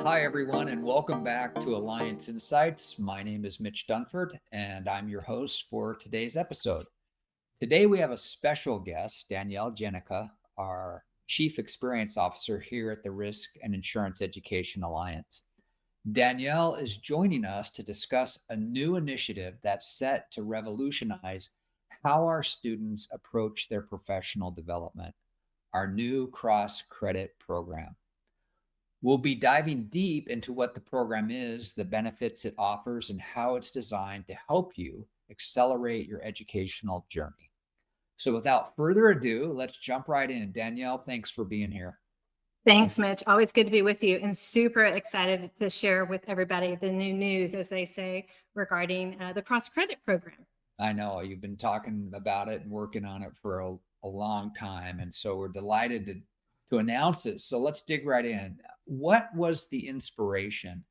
Hi, everyone, and welcome back to Alliance Insights. My name is Mitch Dunford, and I'm your host for today's episode. Today, we have a special guest, Danielle Janecka, our Chief Experience Officer here at the Risk and Insurance Education Alliance. Danielle is joining us to discuss a new initiative that's set to revolutionize how our students approach their professional development, our new cross-credit program. We'll be diving deep into what the program is, the benefits it offers, and how it's designed to help you accelerate your educational journey. So without further ado, let's jump right in. Danielle, thanks for being here. Thanks, Mitch. Always good to be with you and super excited to share with everybody the new news, as they say, regarding the cross-credit program. I know you've been talking about it and working on it for a long time. And so we're delighted to announce it. So let's dig right in. What was the inspiration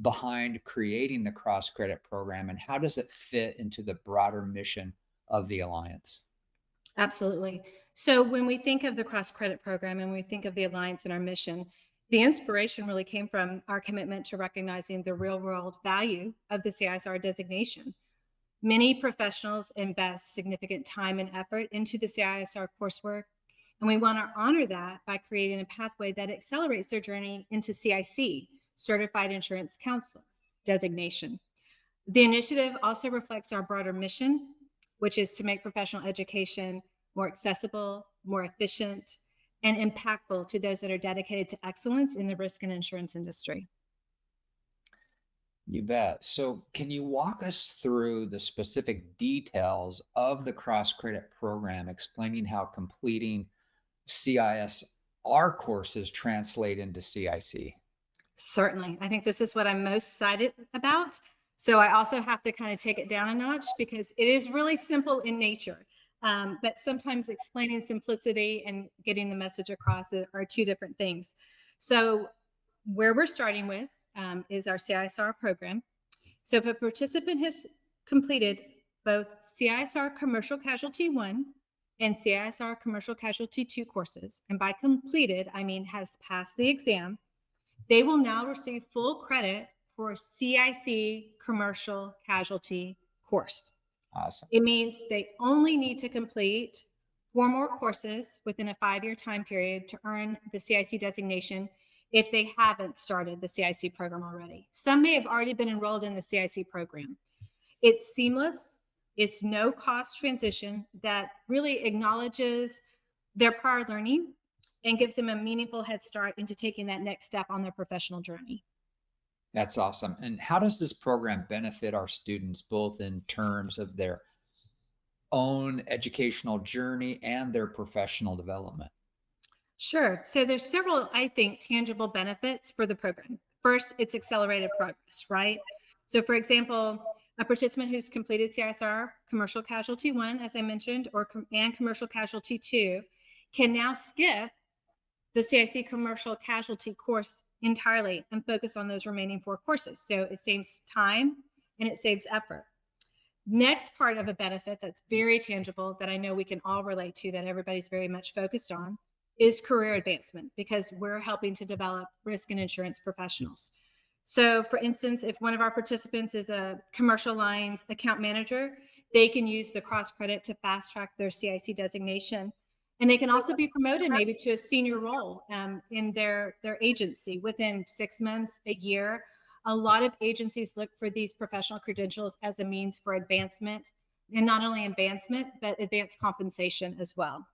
behind creating the cross-credit program, and how does it fit into the broader mission of the Alliance? Absolutely. So when we think of the cross-credit program and we think of the Alliance and our mission, the inspiration really came from our commitment to recognizing the real-world value of the CISR designation. Many professionals invest significant time and effort into the CISR coursework, and we want to honor that by creating a pathway that accelerates their journey into CIC, Certified Insurance Counselor designation. The initiative also reflects our broader mission, which is to make professional education more accessible, more efficient, and impactful to those that are dedicated to excellence in the risk and insurance industry. You bet. So can you walk us through the specific details of the cross-credit program, explaining how completing CISR courses translate into CIC? Certainly. I think this is what I'm most excited about. So I also have to kind of take it down a notch because it is really simple in nature. But sometimes explaining simplicity and getting the message across are two different things. So where we're starting with is our CISR program. So if a participant has completed both CISR Commercial Casualty 1 and CISR Commercial Casualty 2 courses, and by completed, I mean has passed the exam, they will now receive full credit for CIC Commercial Casualty course. Awesome. It means they only need to complete 4 more courses within a 5-year time period to earn the CIC designation if they haven't started the CIC program already. Some may have already been enrolled in the CIC program. It's seamless. It's no cost transition that really acknowledges their prior learning and gives them a meaningful head start into taking that next step on their professional journey. That's awesome. And how does this program benefit our students, both in terms of their own educational journey and their professional development? Sure. So there's several, I think, tangible benefits for the program. First, it's accelerated progress, right? So for example, a participant who's completed CISR Commercial Casualty 1, as I mentioned, and Commercial Casualty 2 can now skip the CIC Commercial Casualty course entirely and focus on those remaining 4 courses. So it saves time and it saves effort. Next part of a benefit that's very tangible that I know we can all relate to, that everybody's very much focused on, is career advancement, because we're helping to develop risk and insurance professionals. So for instance, if one of our participants is a commercial lines account manager, they can use the cross credit to fast track their CIC designation. And they can also be promoted maybe to a senior role in their agency within 6 months, a year. A lot of agencies look for these professional credentials as a means for advancement, and not only advancement, but advanced compensation as well.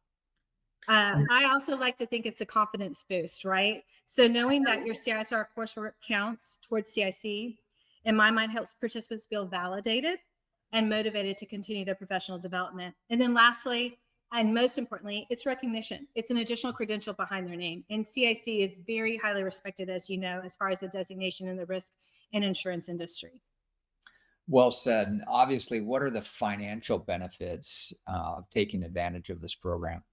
I also like to think it's a confidence boost, right? So knowing that your CISR coursework counts towards CIC, in my mind, helps participants feel validated and motivated to continue their professional development. And then lastly, and most importantly, it's recognition. It's an additional credential behind their name. And CIC is very highly respected, as you know, as far as a designation in the risk and insurance industry. Well said. And obviously, what are the financial benefits of taking advantage of this program?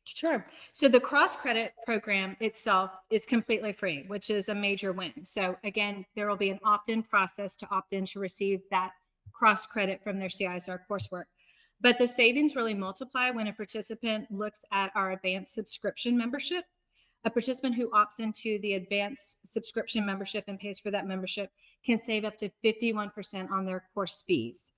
Sure. So the cross-credit program itself is completely free, which is a major win. So again, there will be an opt-in process to opt in to receive that cross-credit from their CISR coursework. But the savings really multiply when a participant looks at our advanced subscription membership. A participant who opts into the advanced subscription membership and pays for that membership can save up to 51% on their course fees.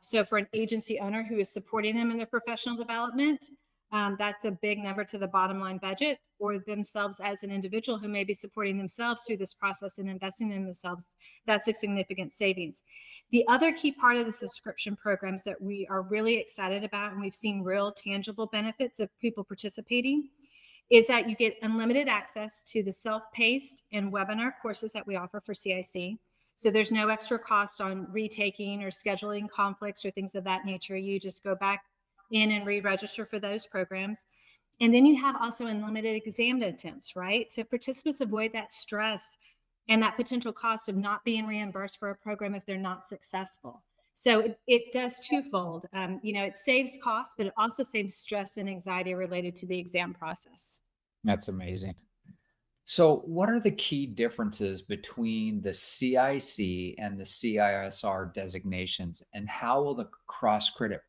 So for an agency owner who is supporting them in their professional development, that's a big number to the bottom line budget, or themselves as an individual who may be supporting themselves through this process and investing in themselves. That's a significant savings. The other key part of the subscription programs that we are really excited about, and we've seen real tangible benefits of people participating, is that you get unlimited access to the self-paced and webinar courses that we offer for CIC. So there's no extra cost on retaking or scheduling conflicts or things of that nature. You just go back in and re-register for those programs. And then you have also unlimited exam attempts, right? So participants avoid that stress and that potential cost of not being reimbursed for a program if they're not successful. So it does twofold. It saves costs, but it also saves stress and anxiety related to the exam process. That's amazing. So what are the key differences between the CIC and the CISR designations, and how will the cross-credit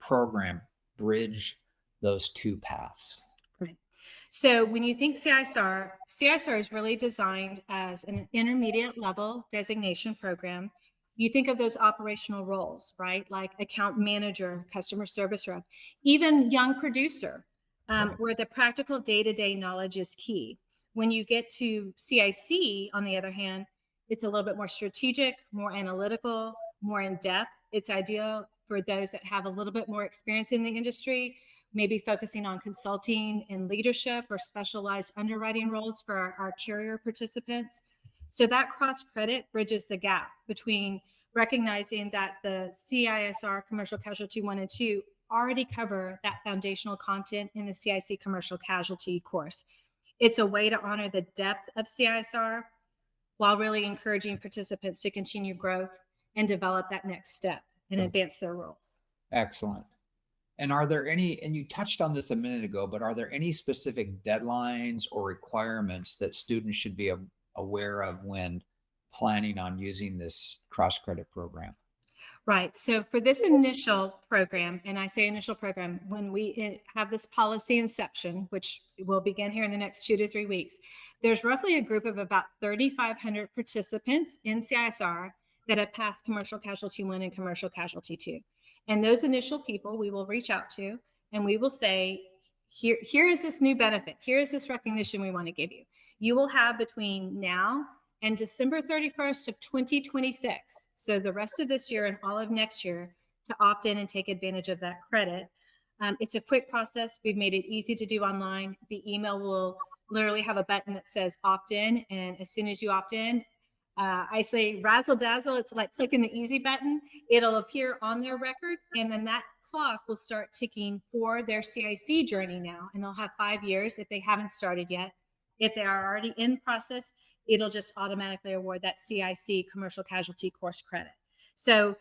program bridge those two paths? Right. So when you think CISR is really designed as an intermediate level designation program. You think of those operational roles, right? Like account manager, customer service rep, even young producer, where the practical day-to-day knowledge is key. When you get to CIC, on the other hand, it's a little bit more strategic, more analytical, more in-depth. It's ideal for those that have a little bit more experience in the industry, maybe focusing on consulting and leadership or specialized underwriting roles for our carrier participants. So that cross-credit bridges the gap between recognizing that the CISR Commercial Casualty 1 and 2 already cover that foundational content in the CIC Commercial Casualty course. It's a way to honor the depth of CISR while really encouraging participants to continue growth and develop that next step and advance their roles. Excellent. And are there any, and you touched on this a minute ago, but are there any specific deadlines or requirements that students should be aware of when planning on using this cross-credit program? Right. So for this initial program, and I say initial program, when we have this policy inception, which will begin here in the next 2 to 3 weeks, there's roughly a group of about 3,500 participants in CISR that have passed Commercial Casualty 1 and Commercial Casualty 2. And those initial people we will reach out to, and we will say, here is this new benefit. Here is this recognition we want to give you. You will have between now and December 31st of 2026, so the rest of this year and all of next year, to opt in and take advantage of that credit. It's a quick process. We've made it easy to do online. The email will literally have a button that says opt in, and as soon as you opt in, I say razzle dazzle. It's like clicking the easy button. It'll appear on their record, and then that clock will start ticking for their CIC journey now, and they'll have 5 years if they haven't started yet. If they are already in process, it'll just automatically award that CIC Commercial Casualty course credit. So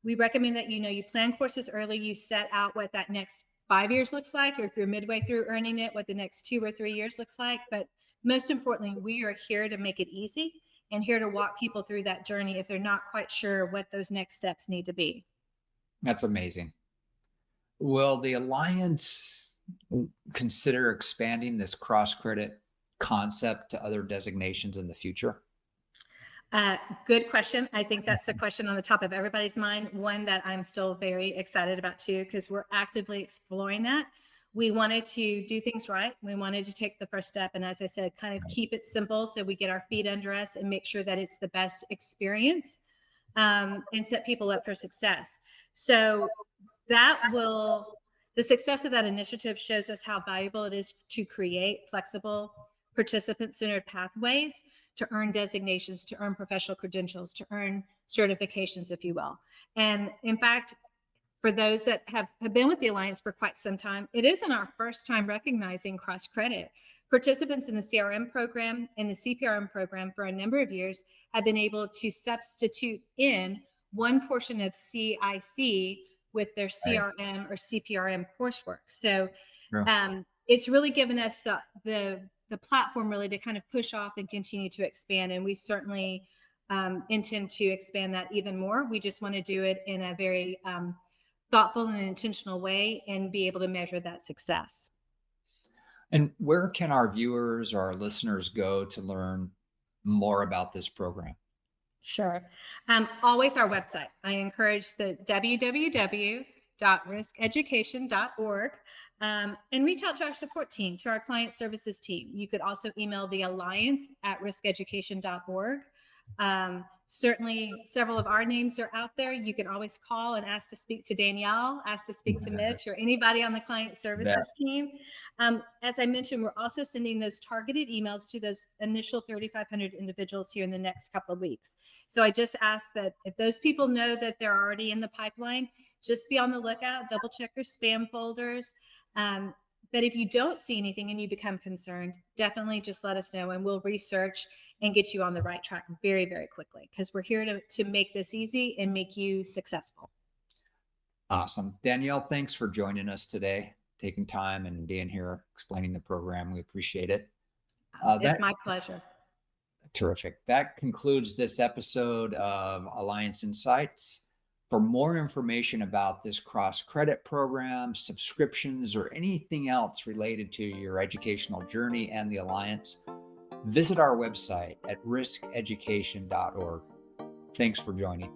we recommend that you plan courses early. You set out what that next 5 years looks like, or if you're midway through earning it, what the next 2 or 3 years looks like. But most importantly, we are here to make it easy and here to walk people through that journey if they're not quite sure what those next steps need to be. That's amazing. Will the Alliance consider expanding this cross-credit concept to other designations in the future? Good question. I think that's the question on the top of everybody's mind. One that I'm still very excited about too, because we're actively exploring that. We wanted to do things right. We wanted to take the first step. And as I said, kind of keep it simple so we get our feet under us and make sure that it's the best experience and set people up for success. So the success of that initiative shows us how valuable it is to create flexible, participant-centered pathways to earn designations, to earn professional credentials, to earn certifications, if you will. And in fact, for those that have been with the Alliance for quite some time, it isn't our first time recognizing cross-credit. Participants in the CRM program and the CPRM program for a number of years have been able to substitute in one portion of CIC with their CRM or CPRM coursework. So it's really given us the platform really to kind of push off and continue to expand. And we certainly intend to expand that even more. We just want to do it in a very thoughtful and intentional way and be able to measure that success. And where can our viewers or our listeners go to learn more about this program? Sure. Always our website. I encourage the www.riskeducation.org, and reach out to our support team, to our client services team. You could also email the alliance@riskeducation.org. Certainly, several of our names are out there. You can always call and ask to speak to Danielle, ask to speak to Mitch, or anybody on the client That services team. As I mentioned, we're also sending those targeted emails to those initial 3,500 individuals here in the next couple of weeks. So I just ask that if those people know that they're already in the pipeline, just be on the lookout, double check your spam folders. But if you don't see anything and you become concerned, definitely just let us know and we'll research and get you on the right track very, very quickly, because we're here to make this easy and make you successful. awesome. Danielle, thanks for joining us today, taking time and being here, explaining the program. We appreciate it. It's my pleasure. Terrific. That concludes this episode of Alliance Insights. For more information about this cross-credit program, subscriptions, or anything else related to your educational journey and the Alliance, visit our website at riskeducation.org. Thanks for joining.